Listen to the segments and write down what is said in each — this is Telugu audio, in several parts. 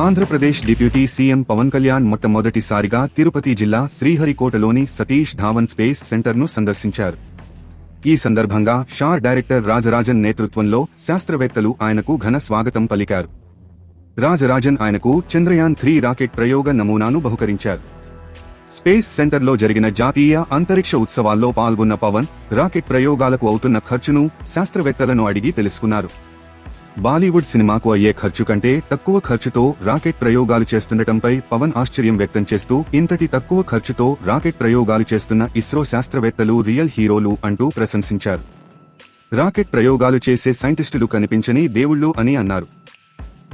ఆంధ్రప్రదేశ్ డిప్యూటీ సీఎం పవన్ కళ్యాణ్ మొట్టమొదటిసారిగా తిరుపతి జిల్లా శ్రీహరికోటలోని సతీష్ ధావన్ స్పేస్ సెంటర్ను సందర్శించారు. ఈ సందర్భంగా షార్ డైరెక్టర్ రాజరాజన్ నేతృత్వంలో శాస్త్రవేత్తలు ఆయనకు ఘన స్వాగతం పలికారు. రాజరాజన్ ఆయనకు చంద్రయాన్-3 రాకెట్ ప్రయోగ నమూనాను బహుకరించారు. స్పేస్ సెంటర్లో జరిగిన జాతీయ అంతరిక్ష ఉత్సవాల్లో పాల్గొన్న పవన్ రాకెట్ ప్రయోగాలకు అవుతున్న ఖర్చును శాస్త్రవేత్తలను అడిగి తెలుసుకున్నారు. బాలీవుడ్ సినిమాకు అయ్యే ఖర్చు కంటే తక్కువ ఖర్చుతో రాకెట్ ప్రయోగాలు చేస్తుండటంపై పవన్ ఆశ్చర్యం వ్యక్తం చేస్తూ, ఇంతటి తక్కువ ఖర్చుతో రాకెట్ ప్రయోగాలు చేస్తున్న ఇస్రో శాస్త్రవేత్తలు రియల్ హీరోలు అంటూ ప్రశంసించారు. రాకెట్ ప్రయోగాలు చేసే సైంటిస్టులు కనిపించని దేవుళ్ళు అని అన్నారు.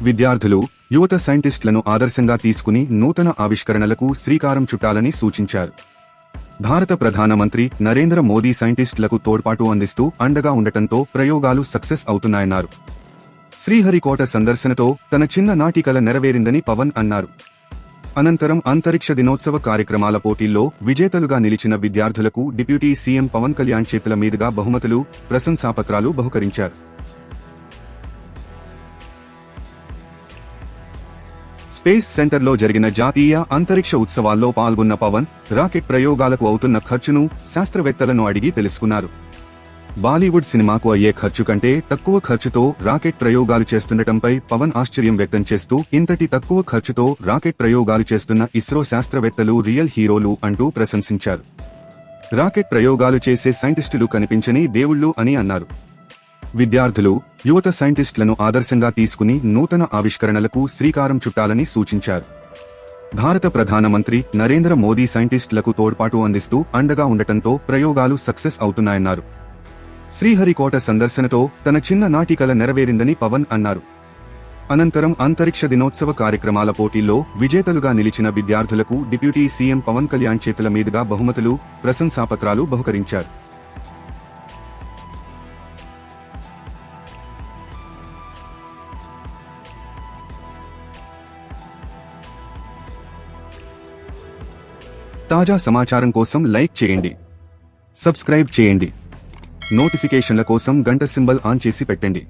విద్యార్థులు, యువత సైంటిస్టులను ఆదర్శంగా తీసుకుని నూతన ఆవిష్కరణలకు శ్రీకారం చుట్టాలని సూచించారు. భారత ప్రధానమంత్రి నరేంద్ర మోదీ సైంటిస్టులకు తోడ్పాటు అందిస్తూ అండగా ఉండటంతో ప్రయోగాలు సక్సెస్ అవుతున్నాయన్నారు. శ్రీహరికోట సందర్శనతో తన చిన్న నాటి కల నెరవేరిందని పవన్ అన్నారు. అనంతరం అంతరిక్ష దినోత్సవ కార్యక్రమాల పోటీల్లో విజేతలుగా నిలిచిన విద్యార్థులకు డిప్యూటీ సీఎం పవన్ కళ్యాణ్ చేతుల మీదుగా బహుమతులు, ప్రశంసాపత్రాలు బహుకరించారు. స్పేస్ సెంటర్లో జరిగిన జాతీయ అంతరిక్ష ఉత్సవాల్లో పాల్గొన్న పవన్ రాకెట్ ప్రయోగాలకు అవుతున్న ఖర్చును శాస్త్రవేత్తలను అడిగి తెలుసుకున్నారు. బాలీవుడ్ సినిమాకు అయ్యే ఖర్చు కంటే తక్కువ ఖర్చుతో రాకెట్ ప్రయోగాలు చేస్తుండటంపై పవన్ ఆశ్చర్యం వ్యక్తం చేస్తూ, ఇంతటి తక్కువ ఖర్చుతో రాకెట్ ప్రయోగాలు చేస్తున్న ఇస్రో శాస్త్రవేత్తలు రియల్ హీరోలు అంటూ ప్రశంసించారు. రాకెట్ ప్రయోగాలు చేసే సైంటిస్టులు కనిపించని దేవుళ్ళు అని అన్నారు. విద్యార్థులు, యువత సైంటిస్టులను ఆదర్శంగా తీసుకుని నూతన ఆవిష్కరణలకు శ్రీకారం చుట్టాలని సూచించారు. భారత ప్రధానమంత్రి నరేంద్ర మోదీ సైంటిస్టులకు తోడ్పాటు అందిస్తూ అండగా ఉండటంతో ప్రయోగాలు సక్సెస్ అవుతున్నాయన్నారు. శ్రీహరికోట సందర్శనతో తన చిన్న నాటి కల నెరవేరిందని పవన్ అన్నారు. అనంతరం అంతరిక్ష దినోత్సవ కార్యక్రమాల పోటీల్లో విజేతలుగా నిలిచిన విద్యార్థులకు డిప్యూటీ సీఎం పవన్ కళ్యాణ్ చేతుల మీదుగా బహుమతులు, ప్రశంసాపత్రాలు బహుకరించారు. తాజా సమాచారం కోసం లైక్ చేయండి, సబ్స్క్రైబ్ చేయండి, నోటిఫికేషన్ల కోసం గంట సింబల్ ఆన్ చేసి పెట్టండి.